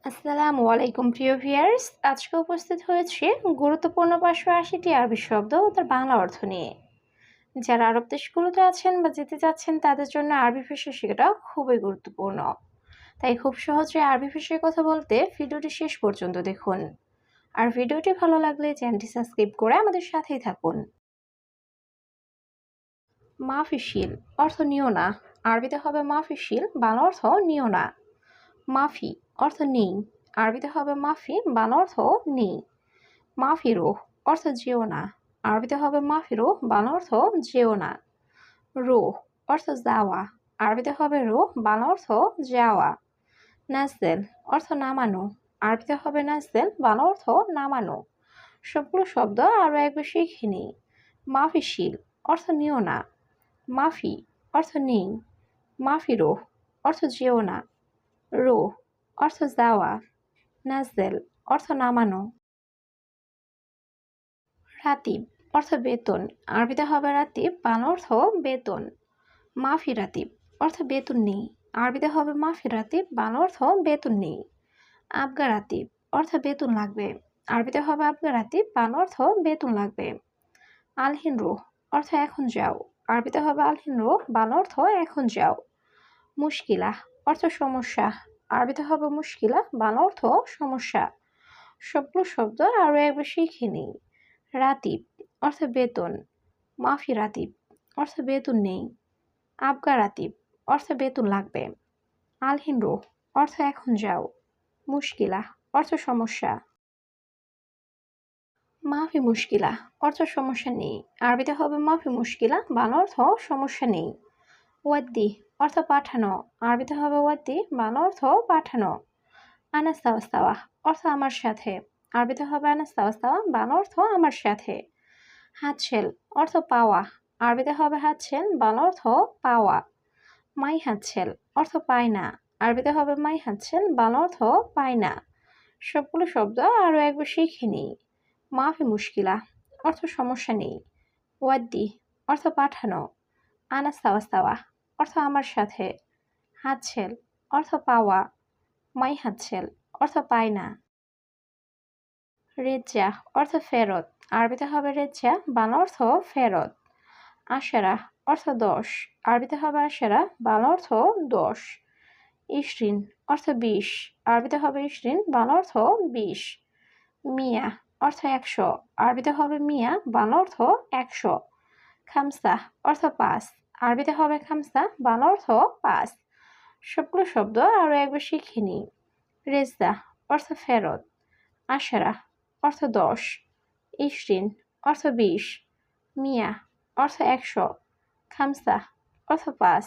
আসসালামু আলাইকুম প্রিয় ভিউয়ার্স, আজকে উপস্থিত হয়েছে গুরুত্বপূর্ণ 580টি আরবি শব্দ ও তার বাংলা অর্থ নিয়ে। যারা আরব দেশগুলোতে আছেন বা যেতে চাচ্ছেন তাদের জন্য আরবি ভাষা শেখাটা খুবই গুরুত্বপূর্ণ। তাই খুব সহজে আরবি ভাষায় কথা বলতে ভিডিওটি শেষ পর্যন্ত দেখুন। আর ভিডিওটি ভালো লাগলে চ্যানেলটি সাবস্ক্রাইব করে আমাদের সাথেই থাকুন। মাফিশিল অর্থ নিও না। আরবিতে হবে মাফিশিল, বাংলা অর্থ নিও না। মাফি অর্থ নেই। আরবিতে হবে মাফি, বাংলা অর্থ নেই। মাফিরো অর্থ যেও না। আরবিতে হবে মাফিরো, বাংলা অর্থ যেও না। রো অর্থ যাওয়া। আরবিতে হবে রো, বাংলা অর্থ যাওয়া। নাজদেল অর্থ নামানো। আরবিতে হবে নাজদেল, বাংলা অর্থ নামানো। সবগুলো শব্দ আরও একবার শিখে নিই। মাফিশিল অর্থ নিও না। মাফি অর্থ নেই। মাফিরো অর্থ যেও না। রো অর্থ যাওয়া। নাজদেল অর্থ নামানো। রাতিব অর্থ বেতন। আরবিতে হবে রাতিব, বাংলা অর্থ বেতন। মাফি রাতিব অর্থ বেতন নেই। আরবিতে হবে মাফি রাতিব, বাংলা অর্থ বেতন নেই। আবগা রাতিব অর্থ বেতন লাগবে। আরবিতে হবে আবগা রাতিব, বাংলা অর্থ বেতন লাগবে। আলহিন রুহ অর্থ এখন যাও। আরবিতে হবে আলহিন রুহ, বাংলা অর্থ এখন যাও। মুশকিলা অর্থ সমস্যা। আরবিতে হবে মুশকিলা, বাংলা অর্থ সমস্যা। সবগুলো শব্দ আরও একবার শিখে নিই। রাতিব অর্থ বেতন। মাফি রাতিব অর্থ বেতন নেই। আবগা রাতিব অর্থ বেতন লাগবে। আলহিন রুহ অর্থ এখন যাও। মুশকিলা অর্থ সমস্যা। মাফি মুশকিলা অর্থ সমস্যা নেই। আরবিতে হবে মাফি মুশকিলা, বাংলা অর্থ সমস্যা নেই। ওয়াদ্দি অর্থ পাঠানো। আরবিতে হবে ওয়াদ্দি, বাংলা অর্থ পাঠানো। আনাস্তাওয়াস্তাওয়া অর্থ আমার সাথে। আরবিতে হবে আনাস্তাওয়াস্তাওয়া, বাংলা অর্থ আমার সাথে। হাতছেল অর্থ পাওয়া। আরবিতে হবে হাতছেল, বাংলা অর্থ পাওয়া। মাই হাতছেল অর্থ পায় না। আরবিতে হবে মাই হাতছেল, বাংলা অর্থ পায় না। সবগুলো শব্দ আরও একবার শিখে নিই। মাফি মুশকিলা অর্থ সমস্যা নেই। ওয়াদ্দি অর্থ পাঠানো। আনাস্তাওয়াস্তাওয়া অর্থ আমার সাথে। হাতছেল অর্থ পাওয়া। মাই হাতছেল অর্থ পায় না। রেজ্জা অর্থ ফেরত। আরবিতে হবে রেজ্জা, বাংলা অর্থ ফেরত। আশেরা অর্থ 10। আরবিতে হবে আশেরা, বাংলা অর্থ 10। ইশরিন অর্থ 20। আরবিতে হবে ইশরিন, বাংলা অর্থ 20। মিয়া অর্থ 100। আরবিতে হবে মিয়া, বাংলা অর্থ 100। খামসা অর্থ 5। আরবিতে হবে খামসা, বাংলা অর্থ 5। সবগুলো শব্দ আরও একবার শিখে নিই। রেজ্জা অর্থ ফেরত। আশেরা অর্থ 10। ইশরিন অর্থ 20। মিয়া অর্থ 100। খামসা অর্থ 5।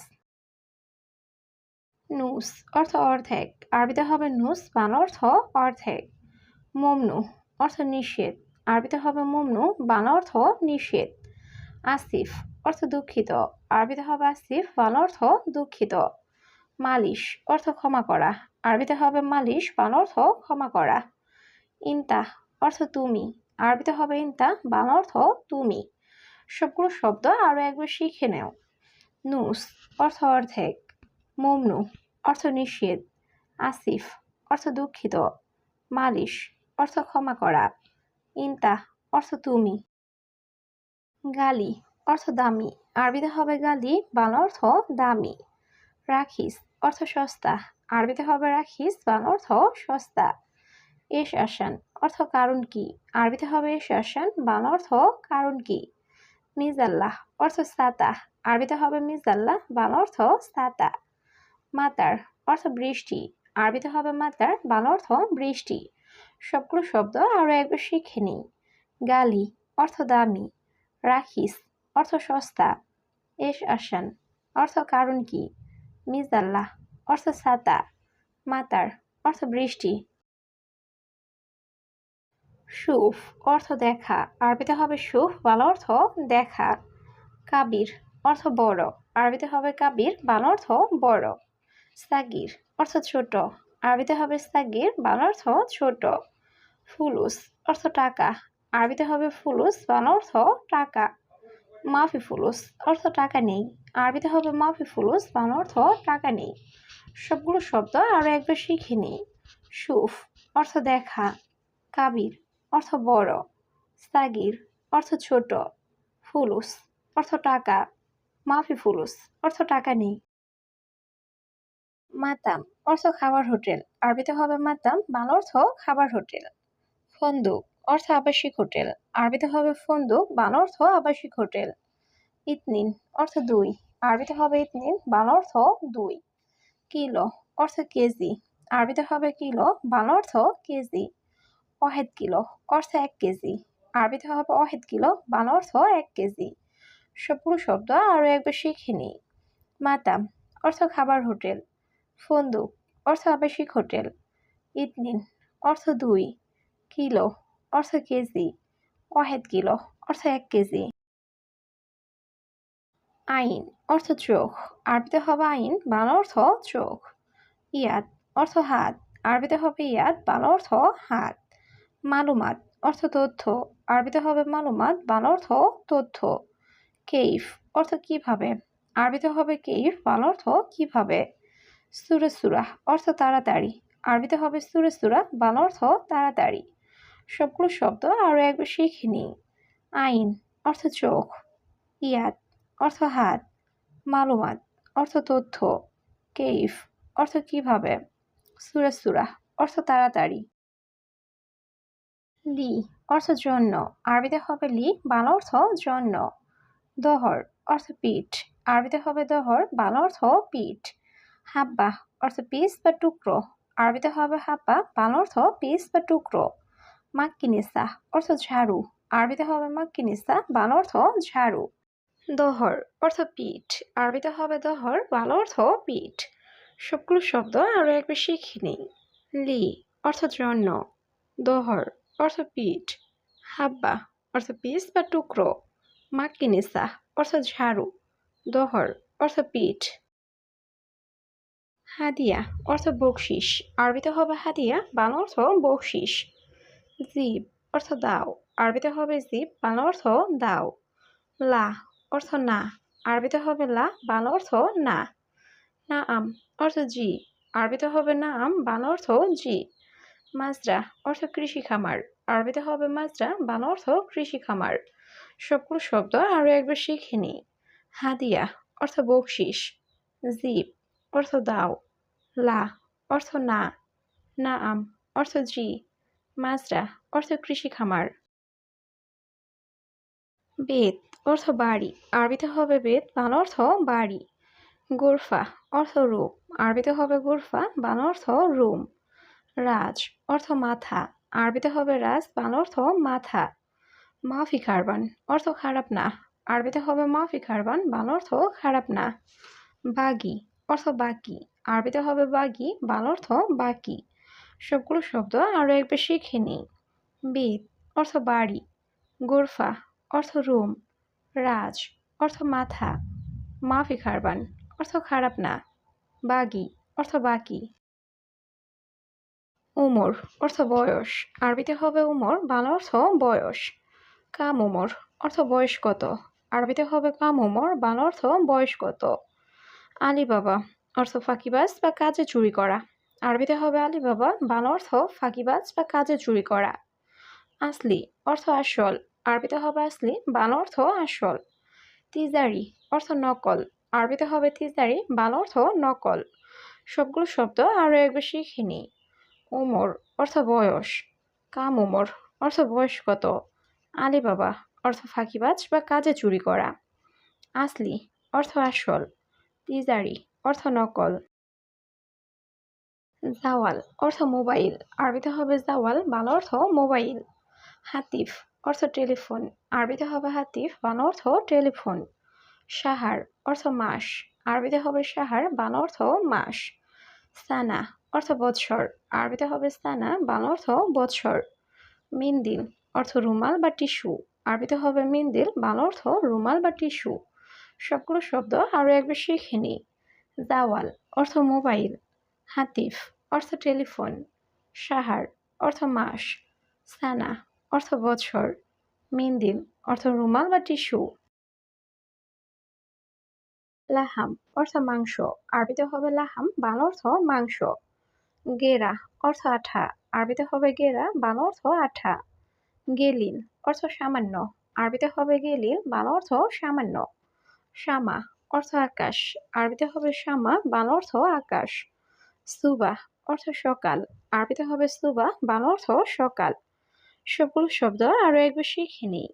নুস অর্থ অর্ধেক। আরবিতে হবে নুস, বাংলা অর্থ অর্ধেক। মমনু অর্থ নিষেধ। আরবিতে হবে মমনু, বাংলা অর্থ নিষেধ। আসিফ অর্থ দুঃখিত। আরবিতে হবে আসিফ, বাংলা অর্থ দুঃখিত। মালিশ অর্থ ক্ষমা করা। আরবিতে হবে মালিশ, বাংলা অর্থ ক্ষমা করা। ইনতা অর্থ তুমি। আরবিতে হবে ইনতা, বাংলা অর্থ তুমি। সবগুলো শব্দ আরও একবার শিখে নেও। নুস অর্থ অর্ধেক। মমনু অর্থ নিষেধ। আসিফ অর্থ দুঃখিত। মালিশ অর্থ ক্ষমা করা। ইনতা অর্থ তুমি। গালি অর্থ দামি। আরবিতে হবে গালি, বাংলা অর্থ দামি। রাখিস অর্থ সস্তা। আরবিতে হবে রাখিস, বাংলা অর্থ সস্তা। এস আসান অর্থ কারণ কি। আরবিতে হবে এস আসান, বাংলা অর্থ কারণ কি। মিজাল্লাহ অর্থ ছাতা। আরবিতে হবে মিজাল্লাহ, বাংলা অর্থ ছাতা। মাতার অর্থ বৃষ্টি। আরবিতে হবে মাতার, বাংলা অর্থ বৃষ্টি। সবগুলো শব্দ আরও একবার শিখে নিই। গালি অর্থ দামি। রাখিস অর্থ সস্তা। এস আসান অর্থ কারণ কি। মিজাল্লাহ অর্থ ছাতা। মাতার অর্থ বৃষ্টি। সুফ অর্থ দেখা। আরবিতে হবে সুফ, বাংলা অর্থ দেখা। কাবির অর্থ বড়। আরবিতে হবে কাবির, বাংলা অর্থ বড়। সাগির অর্থ ছোট। আরবিতে হবে সাগির, বাংলা অর্থ ছোট। ফুলুস অর্থ টাকা। আরবিতে হবে ফুলুস, বাংলা অর্থ টাকা। মাফি ফুলুস অর্থ টাকা নেই। আরবিতে হবে মাফি ফুলুস, বাংলা অর্থ টাকা নেই। সবগুলো শব্দ আরও একবার শিখে নিই। শুফ অর্থ দেখা, কাবির অর্থ বড়, সাগির অর্থ ছোট, ফুলুস অর্থ টাকা, মাফি ফুলুস অর্থ টাকা নেই। মাতাম অর্থ খাবার হোটেল, আরবিতে হবে মাতাম, বাংলা অর্থ খাবার হোটেল। ফন্দুক অর্থ আবাসিক হোটেল, আরবিতে হবে ফন্দুক, বাংলা অর্থ আবাসিক হোটেল। ইতনিন অর্থ দুই, আরবিতে হবে ইতনিন, বাংলা অর্থ দুই। কিলো অর্থ কেজি, আরবিতে হবে কিলো, বাংলা অর্থ কেজি। ওয়াহেদ কিলো অর্থ 1 কেজি, আরবিতে হবে ওয়াহেদ কিলো, বাংলা অর্থ 1 কেজি। সবগুলো শব্দ আরও একবার শিখে নিই। মাতাম অর্থ খাবার হোটেল, ফন্দুক অর্থ আবাসিক হোটেল, ইতনিন অর্থ 2, কিলো অর্থ কেজি, ওয়াহেদ কিলো অর্থ 1 কেজি। আইন অর্থ চোখ, আরবিতে হবে আইন, বাংলা অর্থ চোখ। ইয়াদ অর্থ হাত, আরবিতে হবে ইয়াদ, বাংলা অর্থ হাত। মালুমাত অর্থ তথ্য, আরবিতে হবে মালুমাত, বাংলা অর্থ তথ্য। কেইফ অর্থ কিভাবে, আরবিতে হবে কেইফ, বাংলা অর্থ কিভাবে। সুরে সুরাহ অর্থ তাড়াতাড়ি, আরবিতে হবে সুরে সুরাহ, বাংলা অর্থ তাড়াতাড়ি। সবগুলো শব্দ আরও একবার শিখে নিই। আইন অর্থ চোখ, ইয়াদ অর্থ হাত, মালুমাত অর্থ তথ্য, কেইফ অর্থ কিভাবে, সুরে সুরাহ অর্থ তাড়াতাড়ি। লি অর্থ জন্য, আরবিতে হবে লি, বাংলা অর্থ জন্য। দহর অর্থ পিঠ, আরবিতে হবে দহর, বাংলা অর্থ পিঠ। হাব্বা অর্থ পিস বা টুকরো, আরবিতে হবে হাব্বা, বাংলা অর্থ পিস বা টুকরো। মাক্কিনিসা অর্থ ঝাড়ু, আরবিতে হবে মাক্কিনিসা, বাংলা অর্থ ঝাড়ু। দহর অর্থ পিঠ, আরবিতে হবে দহর, বাংলা অর্থ পিঠ। সবগুলো শব্দ আরও একবার শিখে নিই। লি অর্থ জন্য, দহর অর্থ পিঠ, হাব্বা অর্থ পিস বা টুকরো, মাক্কিনিসা অর্থ ঝাড়ু, দহর অর্থ পিঠ। হাদিয়া অর্থ বকশিস, আরবিতে হবে হাদিয়া, বাংলা অর্থ বকশিস। জিব অর্থ দাও, আরবিতে হবে জিব, বাংলা অর্থ দাও। লা অর্থ না, আরবিতে হবে লা, বাংলা অর্থ না। নাআম অর্থ জি, আরবিতে হবে নাআম, বাংলা অর্থ জি। মাজরা অর্থ কৃষি খামার, আরবিতে হবে মাজরা, বাংলা অর্থ কৃষি খামার। সবগুলো শব্দ আরও একবার শিখে নিই। হাদিয়া অর্থ বকশিস, জিব অর্থ দাও, লা অর্থ না, নাআম অর্থ জি, মাজরা অর্থ কৃষি খামার। বেত অর্থ বাড়ি, আরবিতে হবে বেত, বাংলা অর্থ বাড়ি। গোরফা অর্থ রূপ, আরবিতে হবে গোরফা, বাংলা অর্থ রুম। রাজ অর্থ মাথা, আরবিতে হবে রাজ, বাংলা অর্থ মাথা। মাফি খারবান অর্থ খারাপ না, আরবিতে হবে মাফি খারবান, বাংলা অর্থ খারাপ না। বাগি অর্থ বাকি, আরবিতে হবে বাগি, বাংলা অর্থ বাকি। সবগুলো শব্দ আরও একবার শিখে নিই। বেত অর্থ বাড়ি, গোরফা অর্থ রুম, রাজ অর্থ মাথা, মাফি খারবান অর্থ খারাপ না, বাগি অর্থ বাকি। উমর অর্থ বয়স, আরবিতে হবে উমর, বাংলা অর্থ বয়স। কাম উমর অর্থ বয়স কত, আরবিতে হবে কাম উমর, বাংলা অর্থ বয়স কত। আলিবাবা অর্থ ফাঁকিবাজ বা কাজে চুরি করা, আরবিতে হবে আলিবাবা, বাংলা অর্থ ফাঁকিবাজ বা কাজে চুরি করা। আসলি অর্থ আসল, আরবিতে হবে আসলি, বাংলা অর্থ আসল। তিজারি অর্থ নকল, আরবিতে হবে তিজারি, বাংলা অর্থ নকল। সবগুলো শব্দ আরও একবার শিখে নিই। উমর অর্থ বয়স, কাম উমর অর্থ বয়স কত, আলিবাবা অর্থ ফাঁকিবাজ বা কাজে চুরি করা, আসলি অর্থ আসল, তিজারি অর্থ নকল। জাওয়াল অর্থ মোবাইল, আরবিতে হবে জাওয়াল, বাংলা অর্থ মোবাইল। হাতিফ অর্থ টেলিফোন, আরবিতে হবে হাতিফ, বাংলা অর্থ টেলিফোন। সাহার অর্থ মাস, আরবিতে হবে সাহার, বাংলা অর্থ মাস। সানা অর্থ বৎসর, আরবিতে হবে সানা, বাংলা অর্থ বৎসর। মিন্দিল অর্থ রুমাল বা টিস্যু, আরবিতে হবে মিন্দিল, বাংলা অর্থ রুমাল বা টিস্যু। সবগুলো শব্দ আরও একবার শিখে নিই। জাওয়াল অর্থ মোবাইল, হাতিফ অর্থ টেলিফোন, সাহার অর্থ মাস, সানা অর্থ বৎসর, মিন্দিল অর্থ রুমাল বা টিস্যু। লাহাম অর্থ মাংস, আরবিতে হবে লাহাম, বাংলা অর্থ মাংস। গেরা অর্থ আঠা, আরবিতে হবে গেরা, বাংলা অর্থ আঠা। গেলিল অর্থ সামান্য, আরবিতে হবে গেলিল, বাংলা অর্থ সামান্য। শামা অর্থ আকাশ, আরবিতে হবে শামা, বাংলা অর্থ আকাশ। সুবাহ অর্থ সকাল, আরবিতে হবে সুবাহ, বাংলা অর্থ সকাল। সবগুলো শব্দ আরো একবার শিখে নিই।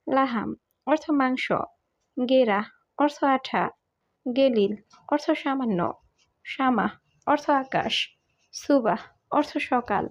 লাহাম অর্থ মাংস, গেরা অর্থ আঠা, গেলিল অর্থ সামান্য, শামা অর্থ আকাশ, সুবাহ অর্থ সকাল।